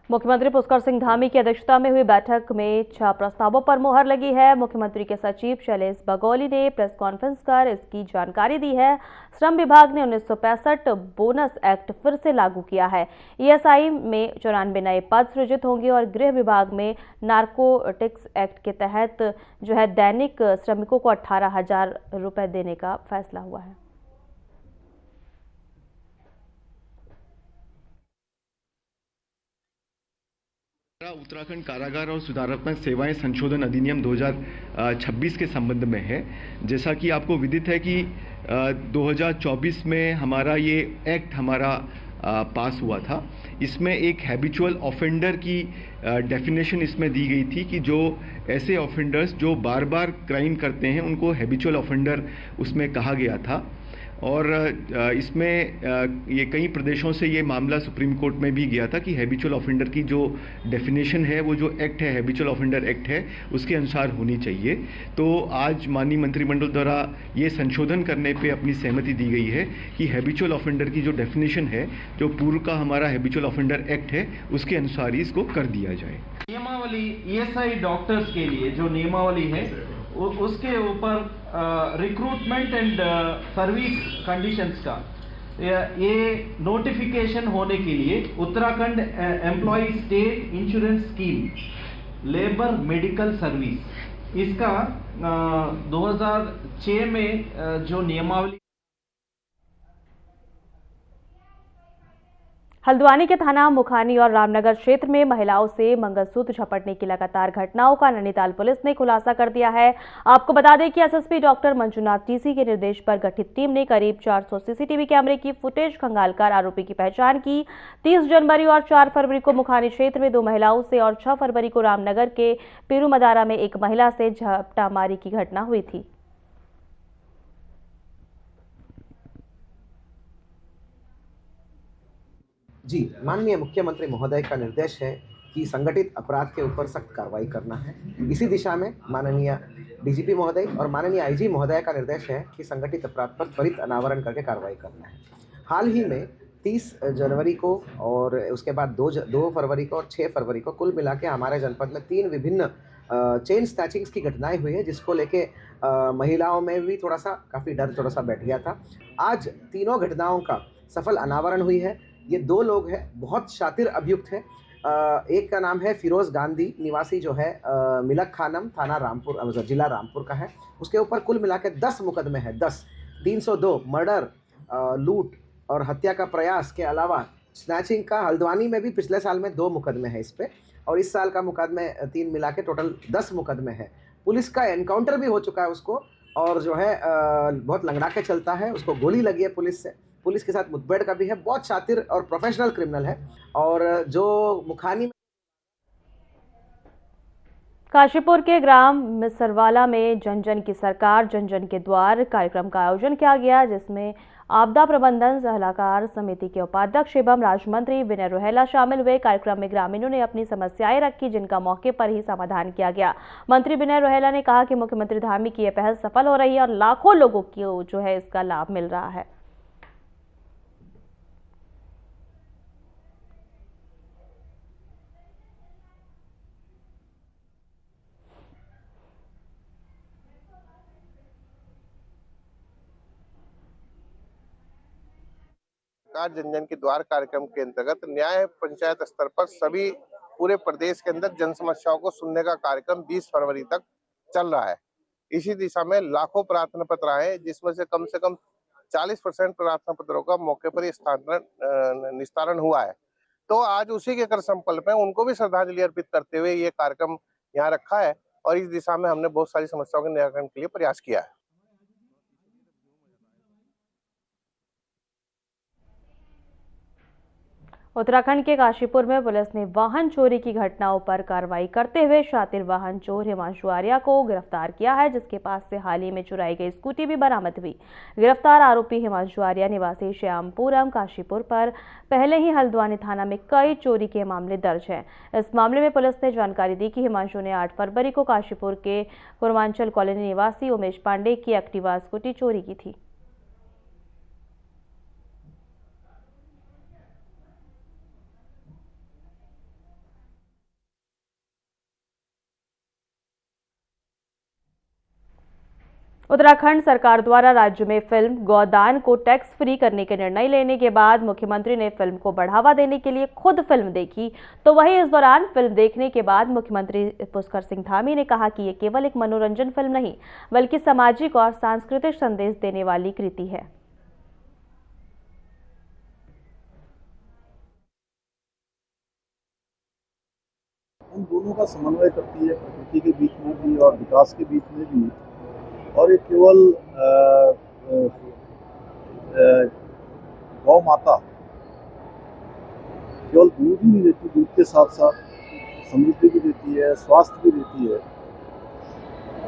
मुख्यमंत्री पुष्कर सिंह धामी की अध्यक्षता में हुई बैठक में 6 प्रस्तावों पर मुहर लगी है। मुख्यमंत्री के सचिव शैलेश बगौली ने प्रेस कॉन्फ्रेंस कर इसकी जानकारी दी है। श्रम विभाग ने 1965 बोनस एक्ट फिर से लागू किया है। ईएसआई में 94 नए पद सृजित होंगे और गृह विभाग में नार्कोटिक्स एक्ट के तहत दैनिक श्रमिकों को 18,000 रुपए देने का फैसला हुआ है। उत्तराखंड कारागार और सुधारात्मक सेवाएं संशोधन अधिनियम 2026 के संबंध में है। जैसा कि आपको विदित है कि 2024 में हमारा ये एक्ट पास हुआ था। इसमें एक हैबिचुअल ऑफेंडर की डेफिनेशन इसमें दी गई थी कि जो ऐसे ऑफेंडर्स जो बार बार क्राइम करते हैं उनको हैबिचुअल ऑफेंडर उसमें कहा गया था। और इसमें ये कई प्रदेशों से ये मामला सुप्रीम कोर्ट में भी गया था कि हैबिचुअल ऑफेंडर की जो डेफिनेशन है, वो जो एक्ट है, हैबिचुअल ऑफेंडर एक्ट है, उसके अनुसार होनी चाहिए। तो आज माननीय मंत्रिमंडल द्वारा ये संशोधन करने पे अपनी सहमति दी गई है कि हैबिचुअल ऑफेंडर की जो डेफिनेशन है, जो पूर्व का हमारा हैबिचुअल ऑफेंडर एक्ट है, उसके अनुसार ही इसको कर दिया जाए। नियमावली ईएसआई डॉक्टर्स के लिए जो नियमावली है उसके ऊपर रिक्रूटमेंट एंड सर्विस कंडीशंस का ये नोटिफिकेशन होने के लिए Uttarakhand employ state insurance scheme labour medical service इसका 2006 में जो नियमावली। हल्द्वानी के थाना मुखानी और रामनगर क्षेत्र में महिलाओं से मंगलसूत्र झपटने की लगातार घटनाओं का नैनीताल पुलिस ने खुलासा कर दिया है। आपको बता दें कि एसएसपी डॉक्टर मंजुनाथ टीसी के निर्देश पर गठित टीम ने करीब 400 सीसीटीवी कैमरे की फुटेज खंगालकर आरोपी की पहचान की। 30 जनवरी और 4 फरवरी को मुखानी क्षेत्र में 2 महिलाओं से और 6 फरवरी को रामनगर के पीरू मदारा में एक महिला से झपटामारी की घटना हुई थी। जी, माननीय मुख्यमंत्री महोदय का निर्देश है कि संगठित अपराध के ऊपर सख्त कार्रवाई करना है। इसी दिशा में माननीय डीजीपी महोदय और माननीय आईजी महोदय का निर्देश है कि संगठित अपराध पर त्वरित अनावरण करके कार्रवाई करना है। हाल ही में 30 जनवरी को और उसके बाद 2 फरवरी को और 6 फरवरी को कुल मिला के हमारे जनपद में 3 विभिन्न चेन स्नैचिंग्स की घटनाएं हुई है, जिसको लेके महिलाओं में भी काफ़ी डर थोड़ा सा बैठ गया था। आज तीनों घटनाओं का सफल अनावरण हुई है। ये 2 लोग हैं, बहुत शातिर अभियुक्त हैं। एक का नाम है फिरोज गांधी, निवासी जो है मिलक खानम, थाना रामपुर, जिला रामपुर का है। उसके ऊपर कुल मिला के 10 मुकदमे हैं। 10 302 मर्डर, लूट और हत्या का प्रयास के अलावा स्नैचिंग का हल्द्वानी में भी पिछले साल में 2 मुकदमे हैं इस पे, और इस साल का मुकदमे 3 मिला के टोटल 10 मुकदमे हैं। पुलिस का एनकाउंटर भी हो चुका है उसको, और जो है बहुत लंगड़ा के चलता है, उसको गोली लगी है पुलिस के साथ मुठभेड़ का भी है। बहुत शातिर और प्रोफेशनल क्रिमिनल है। और जो मुखानी में काशीपुर के ग्राम मिसरवाला में जन जन की सरकार जन जन के द्वार कार्यक्रम का आयोजन किया गया, जिसमें आपदा प्रबंधन सलाहकार समिति के उपाध्यक्ष एवं राज्य मंत्री विनय रोहेला शामिल हुए। कार्यक्रम में ग्रामीणों ने अपनी समस्याएं रखी, जिनका मौके पर ही समाधान किया गया। मंत्री विनय रोहेला ने कहा कि मुख्यमंत्री धामी की यह पहल सफल हो रही है और लाखों लोगों को इसका लाभ मिल रहा है। जन जन के द्वार कार्यक्रम के अंतर्गत न्याय पंचायत स्तर पर सभी पूरे प्रदेश के अंदर जन समस्याओं को सुनने का कार्यक्रम 20 फरवरी तक चल रहा है। इसी दिशा में लाखों प्रार्थना पत्र आए, जिसमें से कम 40% प्रार्थना पत्रों का मौके पर निस्तारण हुआ है। तो आज उसी के कर संकल्प में उनको भी श्रद्धांजलि अर्पित करते हुए ये कार्यक्रम यहाँ रखा है, और इस दिशा में हमने बहुत सारी समस्याओं के निराकरण के लिए प्रयास किया है। उत्तराखंड के काशीपुर में पुलिस ने वाहन चोरी की घटनाओं पर कार्रवाई करते हुए शातिर वाहन चोर हिमांशु आर्या को गिरफ्तार किया है, जिसके पास से हाल ही में चुराई गई स्कूटी भी बरामद हुई। गिरफ्तार आरोपी हिमांशु आर्या निवासी श्यामपुरम काशीपुर पर पहले ही हल्द्वानी थाना में कई चोरी के मामले दर्ज हैं। इस मामले में पुलिस ने जानकारी दी कि हिमांशु ने 8 फरवरी को काशीपुर के पूर्वांचल कॉलोनी निवासी उमेश पांडे की एक्टिवा स्कूटी चोरी की थी। उत्तराखंड सरकार द्वारा राज्य में फिल्म गोदान को टैक्स फ्री करने के निर्णय लेने के बाद मुख्यमंत्री ने फिल्म को बढ़ावा देने के लिए खुद फिल्म देखी। तो वहीं इस दौरान फिल्म देखने के बाद मुख्यमंत्री पुष्कर सिंह धामी ने कहा कि ये केवल एक मनोरंजन फिल्म नहीं बल्कि सामाजिक और सांस्कृतिक संदेश देने वाली कृति है। उन दोनों का समन्वय करती है, प्रकृति के बीच में भी और विकास के बीच में भी। और ये केवल गौ माता केवल दूध ही नहीं देती, दूध के साथ साथ समृद्धि भी देती है, स्वास्थ्य भी देती है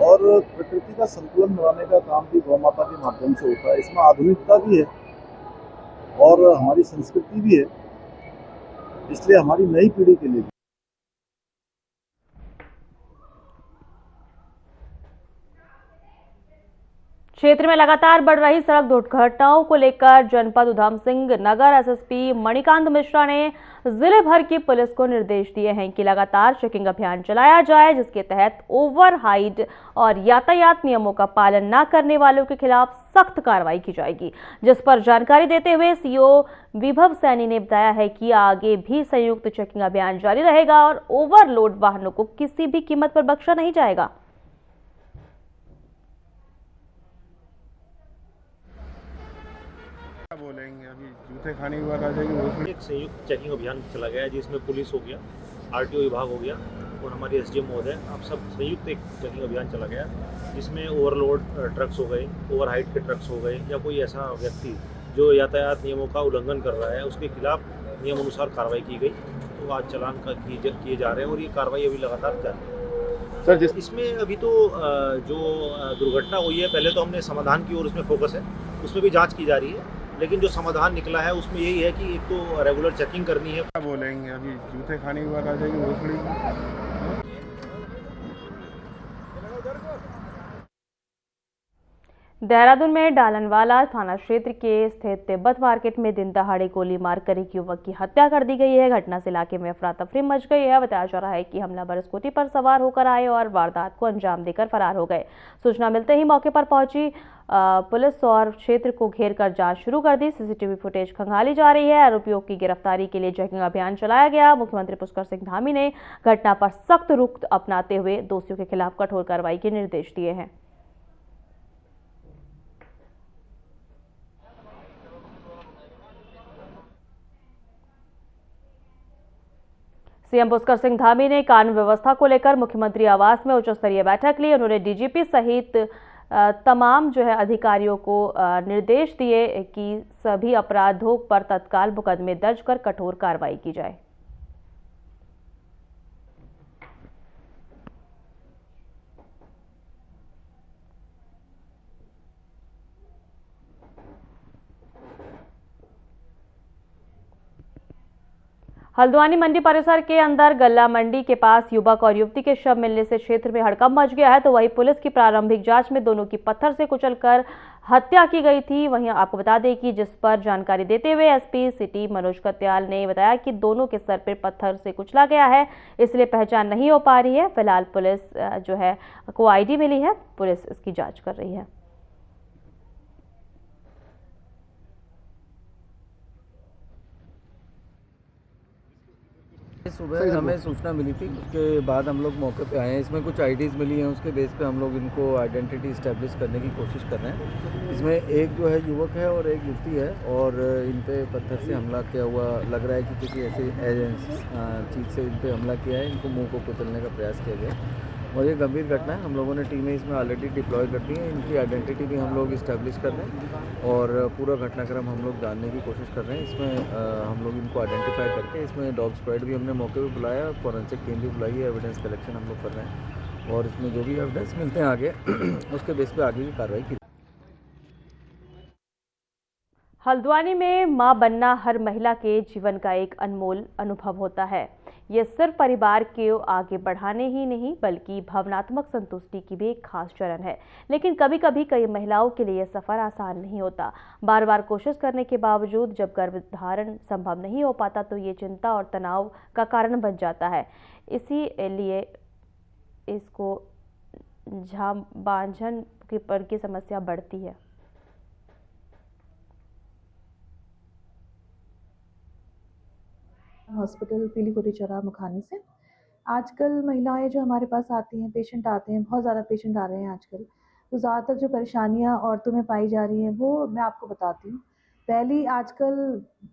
और प्रकृति का संतुलन बनाने का काम भी गौ माता के माध्यम से होता है। इसमें आधुनिकता भी है और हमारी संस्कृति भी है, इसलिए हमारी नई पीढ़ी के लिए क्षेत्र में लगातार बढ़ रही सड़क दुर्घटनाओं को लेकर जनपद उधम सिंह नगर एसएसपी मणिकांत मिश्रा ने जिले भर की पुलिस को निर्देश दिए हैं कि लगातार चेकिंग अभियान चलाया जाए, जिसके तहत ओवर हाइट और यातायात नियमों का पालन न करने वालों के खिलाफ सख्त कार्रवाई की जाएगी। जिस पर जानकारी देते हुए सीओ विभव सैनी ने बताया है कि आगे भी संयुक्त चेकिंग अभियान जारी रहेगा और ओवरलोड वाहनों को किसी भी कीमत पर बख्शा नहीं जाएगा। बोलेंगे अभी जूते खाने की बात आ जाएगी। उसमें एक संयुक्त चेकिंग अभियान चला गया है जिसमें पुलिस हो गया, आरटीओ विभाग हो गया और हमारे एसडीएम महोदय, आप सब संयुक्त एक चेकिंग अभियान चला गया जिसमें ओवरलोड ट्रक्स हो गए, ओवर हाइट के ट्रक्स हो गए या कोई ऐसा व्यक्ति जो यातायात नियमों का उल्लंघन कर रहा है उसके खिलाफ नियम अनुसार कार्रवाई की गई। तो आज चालान किए जा रहे हैं और ये कार्रवाई अभी लगातार जारी है। सर इसमें अभी तो जो दुर्घटना हुई है पहले तो हमने समाधान की ओर उसमें फोकस है, उसमें भी जाँच की जा रही है, लेकिन जो समाधान निकला है उसमें यही है कि एक तो रेगुलर चेकिंग करनी है। क्या बोलेंगे अभी जूते खाने की बात आ जाएगी। भोसड़ी देहरादून में डालनवाला थाना क्षेत्र के स्थित तिब्बत मार्केट में दिन दहाड़े गोली मारकर एक युवक की हत्या कर दी गई है। घटना से इलाके में अफरा तफरी मच गई है। बताया जा रहा है कि हमलावर स्कूटी पर सवार होकर आए और वारदात को अंजाम देकर फरार हो गए। सूचना मिलते ही मौके पर पहुंची पुलिस और क्षेत्र को घेर कर जांच शुरू कर दी। सीसीटीवी फुटेज खंगाली जा रही है। आरोपियों की गिरफ्तारी के लिए चेकिंग अभियान चलाया गया। मुख्यमंत्री पुष्कर सिंह धामी ने घटना पर सख्त रुख अपनाते हुए दोषियों के खिलाफ कठोर कार्रवाई के निर्देश दिए हैं। सीएम पुष्कर सिंह धामी ने कानून व्यवस्था को लेकर मुख्यमंत्री आवास में उच्च स्तरीय बैठक ली। उन्होंने डीजीपी सहित तमाम अधिकारियों को निर्देश दिए कि सभी अपराधों पर तत्काल मुकदमे दर्ज कर कठोर कार्रवाई की जाए। हल्द्वानी मंडी परिसर के अंदर गल्ला मंडी के पास युवक और युवती के शव मिलने से क्षेत्र में हड़कंप मच गया है। तो वहीं पुलिस की प्रारंभिक जांच में दोनों की पत्थर से कुचलकर हत्या की गई थी। वहीं आपको बता दें कि जिस पर जानकारी देते हुए एसपी सिटी मनोज कत्याल ने बताया कि दोनों के सर पर पत्थर से कुचला गया है, इसलिए पहचान नहीं हो पा रही है। फिलहाल पुलिस को आईडी मिली है, पुलिस इसकी जाँच कर रही है। सुबह हमें सूचना मिली थी, उसके बाद हम लोग मौके पे आए हैं। इसमें कुछ आईडीज़ मिली हैं, उसके बेस पे हम लोग इनको आइडेंटिटी इस्टेब्लिश करने की कोशिश कर रहे हैं। इसमें एक युवक है और एक युवती है और इन पे पत्थर से हमला किया हुआ लग रहा है कि किसी ऐसी चीज़ से इन पे हमला किया है, इनको मुँह को कुचलने का प्रयास किया गया और ये गंभीर घटना है। हम लोगों ने टीमें इसमें ऑलरेडी डिप्लॉय कर दी हैं। इनकी आइडेंटिटी भी हम लोग इस्टेब्लिश कर रहे हैं और पूरा घटनाक्रम हम लोग जानने की कोशिश कर रहे हैं। इसमें हम लोग इनको आइडेंटिफाई करके इसमें डॉग स्क्वाड भी हमने मौके पे बुलाया, फॉरेंसिक टीम भी बुलाई है, एविडेंस कलेक्शन हम लोग कर रहे हैं और इसमें जो भी एविडेंस मिलते हैं आगे उसके बेस पे आगे की कार्रवाई की। हल्द्वानी में मां बनना हर महिला के जीवन का एक अनमोल अनुभव होता है। ये सिर्फ परिवार के आगे बढ़ाने ही नहीं बल्कि भावनात्मक संतुष्टि की भी एक खास चरण है। लेकिन कभी कभी कई महिलाओं के लिए सफ़र आसान नहीं होता। बार बार कोशिश करने के बावजूद जब गर्भधारण संभव नहीं हो पाता तो ये चिंता और तनाव का कारण बन जाता है। इसीलिए इसको बांझन की समस्या बढ़ती है। हॉस्पिटल पीलीकोटी चौराहा मुखानी से आजकल महिलाएं जो हमारे पास आती हैं, पेशेंट आते हैं, बहुत ज़्यादा पेशेंट आ रहे हैं आजकल। तो ज़्यादातर जो परेशानियां औरतों में पाई जा रही हैं वो मैं आपको बताती हूँ। पहली आजकल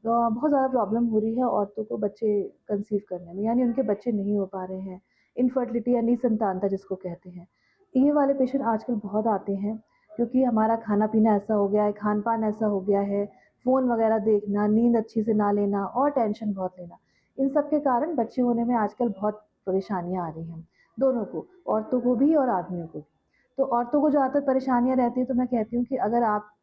बहुत ज़्यादा प्रॉब्लम हो रही है औरतों को बच्चे कंसीव करने में, यानी उनके बच्चे नहीं हो पा रहे हैं। इनफर्टिलिटी या निसंतानता जिसको कहते हैं, ये वाले पेशेंट आजकल बहुत आते हैं क्योंकि हमारा खाना पीना ऐसा हो गया है, खान पान ऐसा हो गया है, फ़ोन वगैरह देखना, नींद अच्छी से ना लेना और टेंशन बहुत लेना, इन सब के कारण बच्चे होने में आजकल बहुत परेशानियां आ रही हैं, दोनों को, औरतों को भी और आदमियों को भी। तो औरतों को ज़्यादातर परेशानियां रहती हैं, तो मैं कहती हूँ कि अगर आप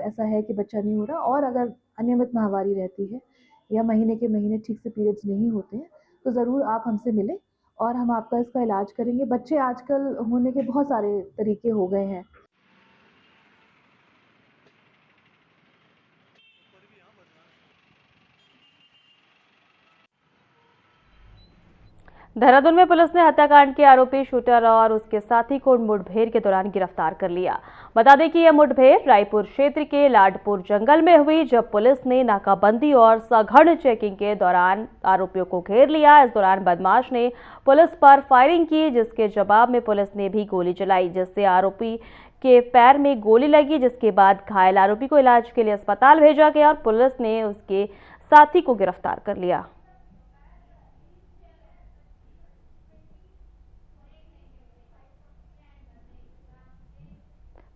ऐसा है कि बच्चा नहीं हो रहा और अगर अनियमित माहवारी रहती है या महीने के महीने ठीक से पीरियड्स नहीं होते हैं, तो ज़रूर आप हमसे मिलें और हम आपका इसका इलाज करेंगे। बच्चे आजकल होने के बहुत सारे तरीके हो गए हैं। देहरादून में पुलिस ने हत्याकांड के आरोपी शूटर और उसके साथी को मुठभेड़ के दौरान गिरफ्तार कर लिया। बता दें कि यह मुठभेड़ रायपुर क्षेत्र के लाडपुर जंगल में हुई, जब पुलिस ने नाकाबंदी और सघन चेकिंग के दौरान आरोपियों को घेर लिया। इस दौरान बदमाश ने पुलिस पर फायरिंग की, जिसके जवाब में पुलिस ने भी गोली चलाई, जिससे आरोपी के पैर में गोली लगी, जिसके बाद घायल आरोपी को इलाज के लिए अस्पताल भेजा गया और पुलिस ने उसके साथी को गिरफ्तार कर लिया।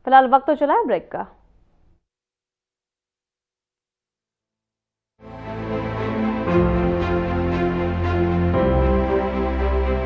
फिलहाल वक्त तो चला है ब्रेक का।